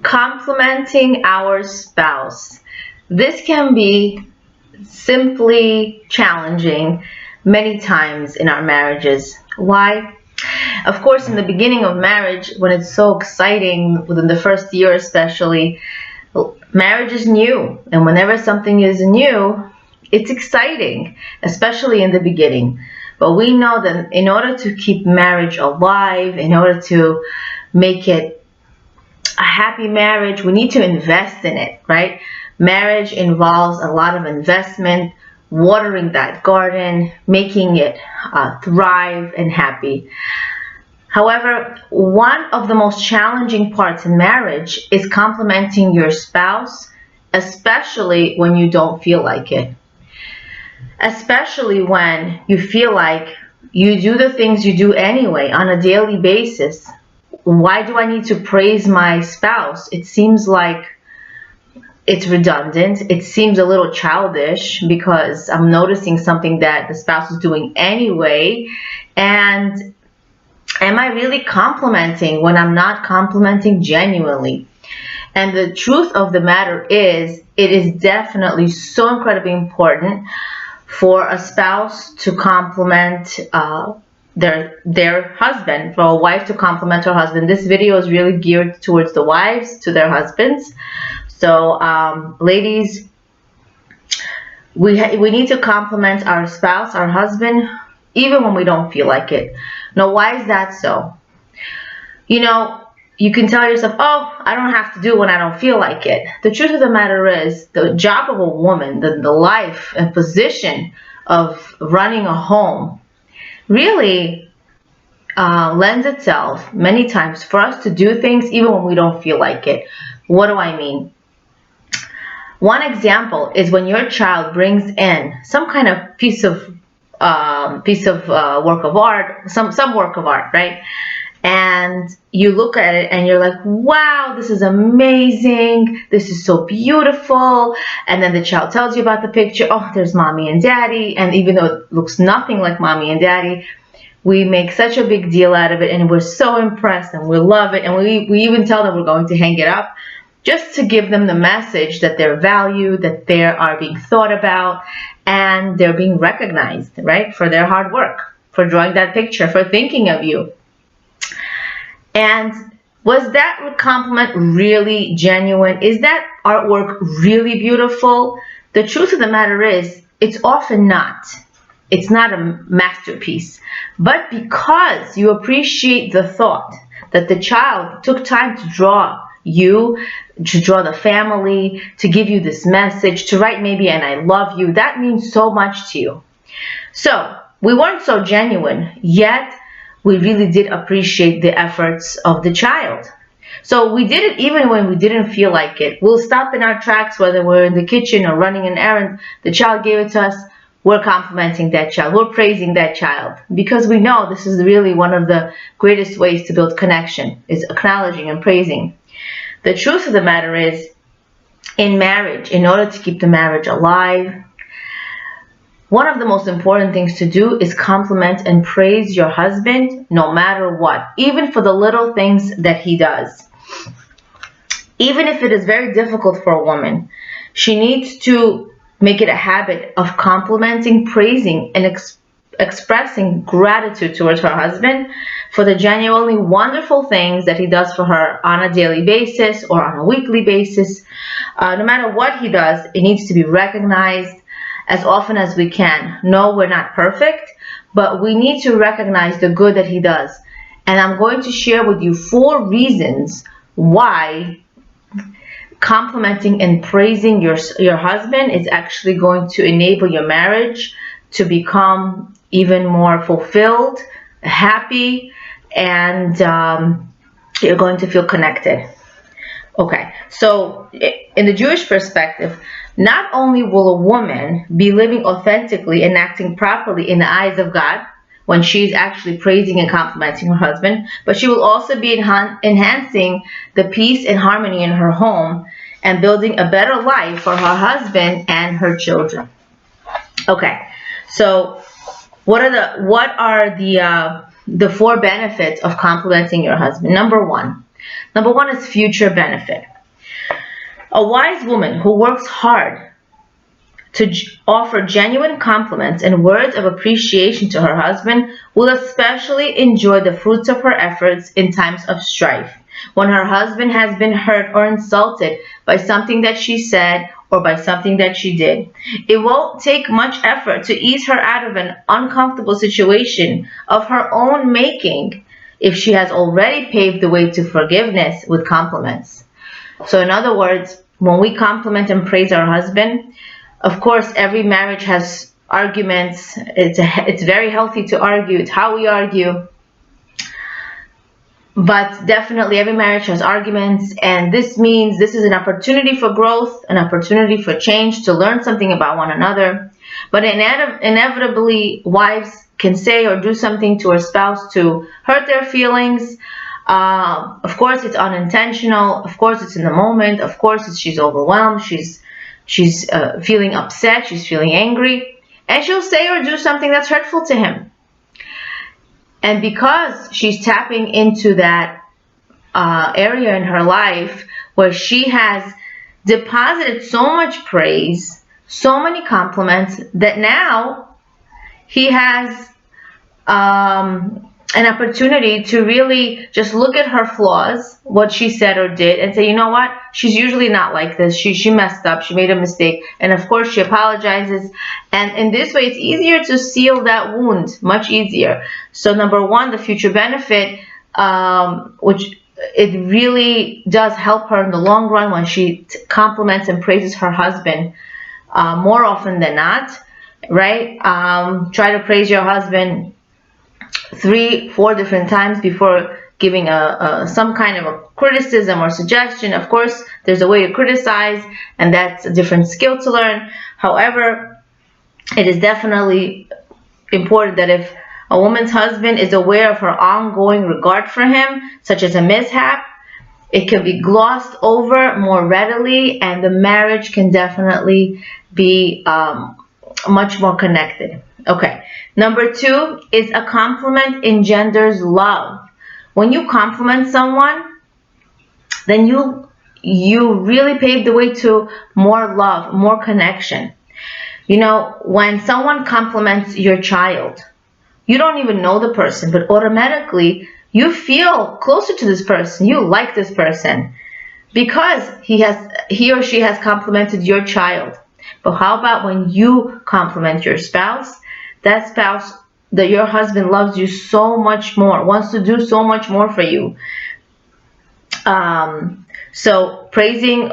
Complimenting our spouse. This can be simply challenging many times in our marriages. Why? Of course, in the beginning of marriage, when it's so exciting, within the first year especially, marriage is new. And whenever something is new, it's exciting, especially in the beginning. But we know that in order to keep marriage alive, in order to make it a happy marriage, we need to invest in it, right? Marriage involves a lot of investment, watering that garden, making it thrive and happy. However, one of the most challenging parts in marriage is complimenting your spouse, especially when you don't feel like it. Especially when you feel like you do the things you do anyway on a daily basis. Why do I need to praise my spouse? It seems like it's redundant. It seems a little childish because I'm noticing something that the spouse is doing anyway. And am I really complimenting when I'm not complimenting genuinely? And the truth of the matter is, it is definitely so incredibly important for a spouse to compliment their husband, for a wife to compliment her husband. This video is really geared towards the wives, to their husbands. So ladies, we need to compliment our spouse, our husband, even when we don't feel like it. Now, why is that so? You know, you can tell yourself, oh, I don't have to do it when I don't feel like it. The truth of the matter is, the job of a woman, the life and position of running a home really lends itself many times for us to do things even when we don't feel like it. What do I mean? One example is when your child brings in some kind of piece of work of art, some work of art, right? And you look at it and you're like, wow, this is amazing. This is so beautiful. And then the child tells you about the picture. Oh, there's mommy and daddy. And even though it looks nothing like mommy and daddy, we make such a big deal out of it. And we're so impressed and we love it. And we even tell them we're going to hang it up, just to give them the message that they're valued, that they are being thought about, and they're being recognized, right? For their hard work, for drawing that picture, for thinking of you. And was that compliment really genuine? Is that artwork really beautiful? The truth of the matter is, it's often not. It's not a masterpiece. But because you appreciate the thought that the child took time to draw you, to draw the family, to give you this message, to write maybe "and I love you," that means so much to you. So we weren't so genuine, yet we really did appreciate the efforts of the child. So we did it even when we didn't feel like it. We'll stop in our tracks, whether we're in the kitchen or running an errand. The child gave it to us. We're complimenting that child. We're praising that child because we know this is really one of the greatest ways to build connection, is acknowledging and praising. The truth of the matter is, in marriage, in order to keep the marriage alive, one of the most important things to do is compliment and praise your husband no matter what, even for the little things that he does. Even if it is very difficult for a woman, she needs to make it a habit of complimenting, praising, and expressing gratitude towards her husband for the genuinely wonderful things that he does for her on a daily basis or on a weekly basis. No matter what he does, it needs to be recognized as often as we can. No, we're not perfect, but we need to recognize the good that he does. And I'm going to share with you 4 reasons why complimenting and praising your husband is actually going to enable your marriage to become even more fulfilled, happy, and you're going to feel connected. Okay, so in the Jewish perspective, not only will a woman be living authentically and acting properly in the eyes of God when she's actually praising and complimenting her husband, but she will also be enhancing the peace and harmony in her home and building a better life for her husband and her children. Okay, so what are the 4 benefits of complimenting your husband? Number one is future benefit. A wise woman who works hard to offer genuine compliments and words of appreciation to her husband will especially enjoy the fruits of her efforts in times of strife, when her husband has been hurt or insulted by something that she said or by something that she did. It won't take much effort to ease her out of an uncomfortable situation of her own making if she has already paved the way to forgiveness with compliments. So in other words, when we compliment and praise our husband, of course, every marriage has arguments. It's very healthy to argue. It's how we argue. But definitely every marriage has arguments, and this means this is an opportunity for growth, an opportunity for change, to learn something about one another. But inevitably, wives can say or do something to her spouse to hurt their feelings. Of course, it's unintentional. Of course, it's in the moment. Of course, she's overwhelmed. She's feeling upset. She's feeling angry. And she'll say or do something that's hurtful to him. And because she's tapping into that area in her life where she has deposited so much praise, so many compliments, that now he has an opportunity to really just look at her flaws, what she said or did, and say, you know what, she's usually not like this. She messed up. She made a mistake. And of course, she apologizes. And in this way, it's easier to seal that wound, much easier. So number one, the future benefit, which it really does help her in the long run when she compliments and praises her husband more often than not, right? Try to praise your husband 3-4 different times before giving some kind of a criticism or suggestion. Of course, there's a way to criticize, and that's a different skill to learn. However, it is definitely important that if a woman's husband is aware of her ongoing regard for him, such as a mishap, it can be glossed over more readily, and the marriage can definitely be much more connected. Okay, number 2 is a compliment engenders love. When you compliment someone, then you really pave the way to more love, more connection. You know, when someone compliments your child, you don't even know the person, but automatically you feel closer to this person. You like this person because he or she has complimented your child. But how about when you compliment your spouse? That spouse, that your husband loves you so much more, wants to do so much more for you. So praising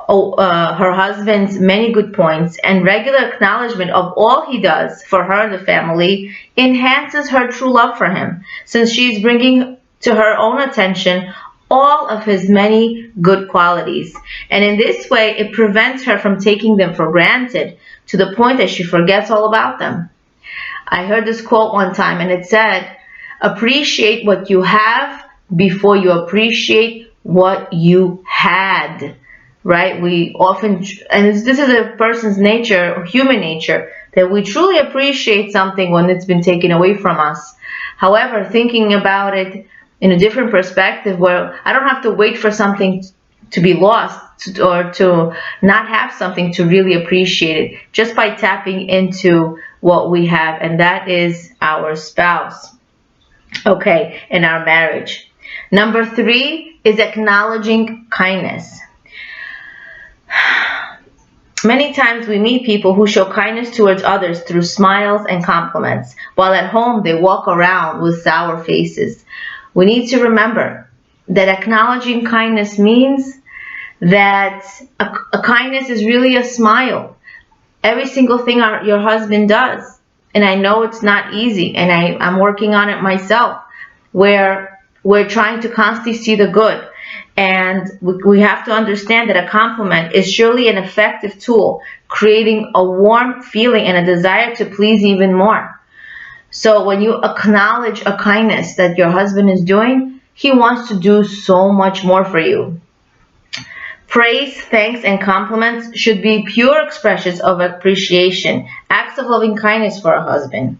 her husband's many good points and regular acknowledgement of all he does for her and the family enhances her true love for him, since she is bringing to her own attention all of his many good qualities. And in this way, it prevents her from taking them for granted to the point that she forgets all about them. I heard this quote one time, and it said, appreciate what you have before you appreciate what you had. Right? We often, and this is a person's nature, human nature, that we truly appreciate something when it's been taken away from us. However, thinking about it in a different perspective, where I don't have to wait for something to be lost or to not have something to really appreciate it, just by tapping into what we have, and that is our spouse, okay, in our marriage. Number 3 is acknowledging kindness. Many times we meet people who show kindness towards others through smiles and compliments, while at home they walk around with sour faces. We need to remember that acknowledging kindness means that a kindness is really a smile. Every single thing your husband does, and I know it's not easy, and I'm working on it myself, where we're trying to constantly see the good. And we have to understand that a compliment is surely an effective tool, creating a warm feeling and a desire to please even more. So when you acknowledge a kindness that your husband is doing, he wants to do so much more for you. Praise, thanks, and compliments should be pure expressions of appreciation, acts of loving kindness for a husband.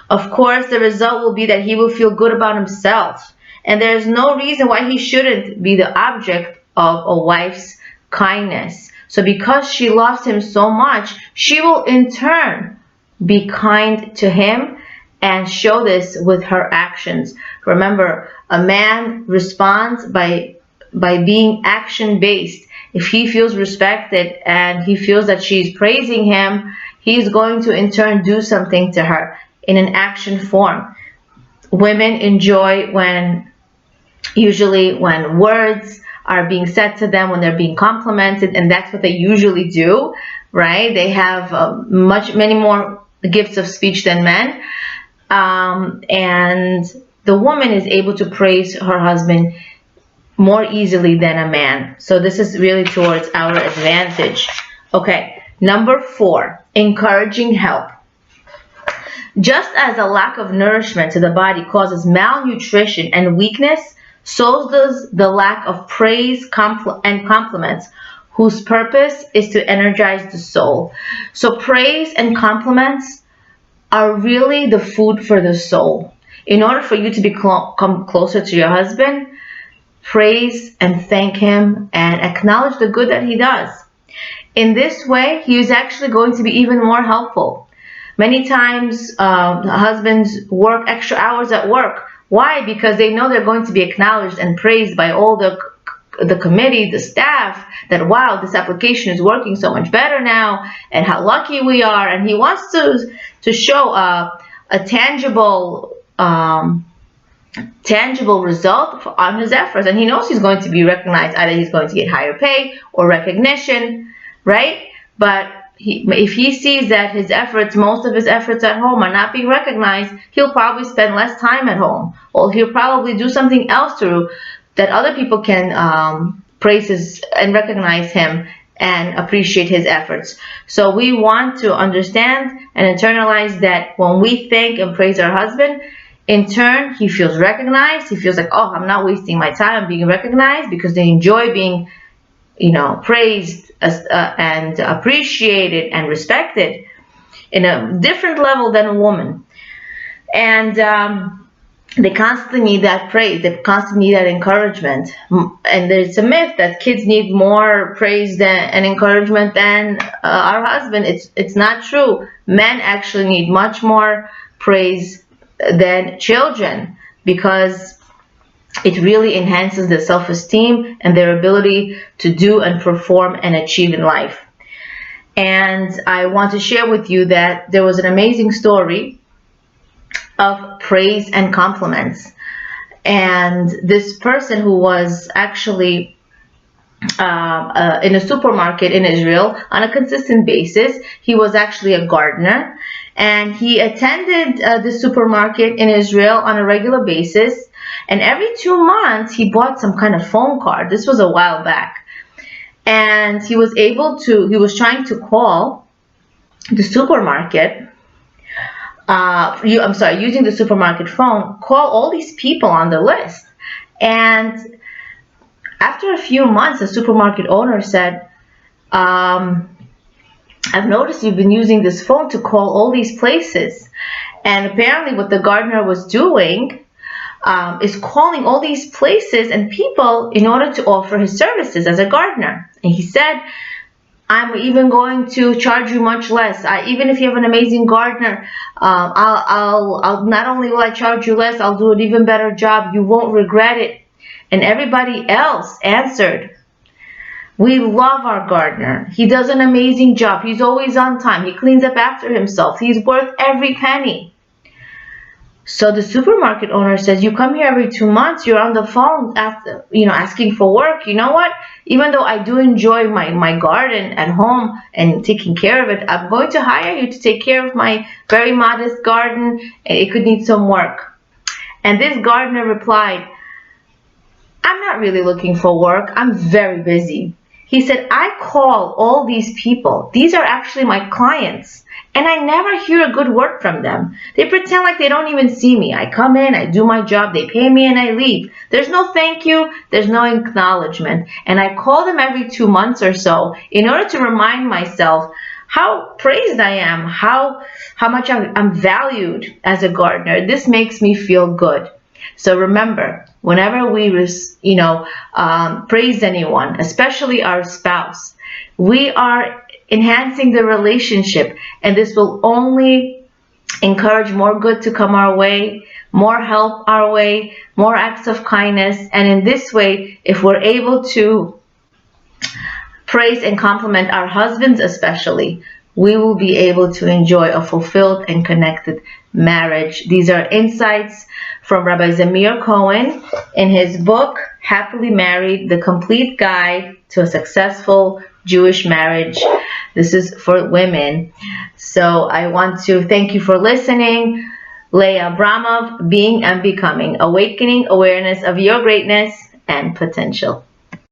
Of course, the result will be that he will feel good about himself, and there is no reason why he shouldn't be the object of a wife's kindness. So because she loves him so much, she will in turn be kind to him and show this with her actions. Remember, a man responds by being action-based. If he feels respected and he feels that she's praising him, he's going to in turn do something to her in an action form. Women enjoy usually when words are being said to them, when they're being complimented, and that's what they usually do, right? They have many more gifts of speech than men. And the woman is able to praise her husband more easily than a man. So this is really towards our advantage. Okay, number 4, encouraging help. Just as a lack of nourishment to the body causes malnutrition and weakness, so does the lack of praise and compliments, whose purpose is to energize the soul. So praise and compliments are really the food for the soul. In order for you to come closer to your husband, praise and thank him and acknowledge the good that he does. In this way, he is actually going to be even more helpful. Many times, husbands work extra hours at work. Why? Because they know they're going to be acknowledged and praised by all the committee, the staff, that wow, this application is working so much better now, and how lucky we are. And he wants to show a tangible result on his efforts, and he knows he's going to be recognized. Either he's going to get higher pay or recognition, right? But if he sees that most of his efforts at home are not being recognized, he'll probably spend less time at home, or he'll probably do something else that other people can praise and recognize him and appreciate his efforts. So we want to understand and internalize that when we thank and praise our husband, in turn, he feels recognized. He feels like, oh, I'm not wasting my time. I'm being recognized, because they enjoy being, praised and appreciated and respected in a different level than a woman. And they constantly need that praise. They constantly need that encouragement. And there's a myth that kids need more praise and encouragement than our husband. It's not true. Men actually need much more praise than children, because it really enhances their self-esteem and their ability to do and perform and achieve in life. And I want to share with you that there was an amazing story of praise and compliments. And this person who was actually in a supermarket in Israel on a consistent basis, he was actually a gardener, and he attended the supermarket in Israel on a regular basis, and every 2 months he bought some kind of phone card. This was a while back. And he was trying to call the supermarket, using the supermarket phone, call all these people on the list. And after a few months, the supermarket owner said, I've noticed you've been using this phone to call all these places. And apparently what the gardener was doing is calling all these places and people in order to offer his services as a gardener. And he said, I'm even going to charge you much less. Even if you have an amazing gardener, I'll not only will I charge you less, I'll do an even better job. You won't regret it. And everybody else answered, we love our gardener. He does an amazing job. He's always on time. He cleans up after himself. He's worth every penny. So the supermarket owner says, you come here every 2 months, you're on the phone asking for work. You know what? Even though I do enjoy my garden at home and taking care of it, I'm going to hire you to take care of my very modest garden. It could need some work. And this gardener replied, I'm not really looking for work. I'm very busy. He said, I call all these people. These are actually my clients. And I never hear a good word from them. They pretend like they don't even see me. I come in, I do my job, they pay me, and I leave. There's no thank you, there's no acknowledgement. And I call them every 2 months or so in order to remind myself how praised I am, how much I'm valued as a gardener. This makes me feel good. So remember, whenever we praise anyone, especially our spouse, we are enhancing the relationship, and this will only encourage more good to come our way, more help our way, more acts of kindness. And in this way, if we're able to praise and compliment our husbands especially, we will be able to enjoy a fulfilled and connected marriage. These are insights from Rabbi Zamir Cohen in his book, Happily Married, The Complete Guide to a Successful Jewish Marriage. This is for women. So I want to thank you for listening. Leah Abramov, Being and Becoming, Awakening Awareness of Your Greatness and Potential.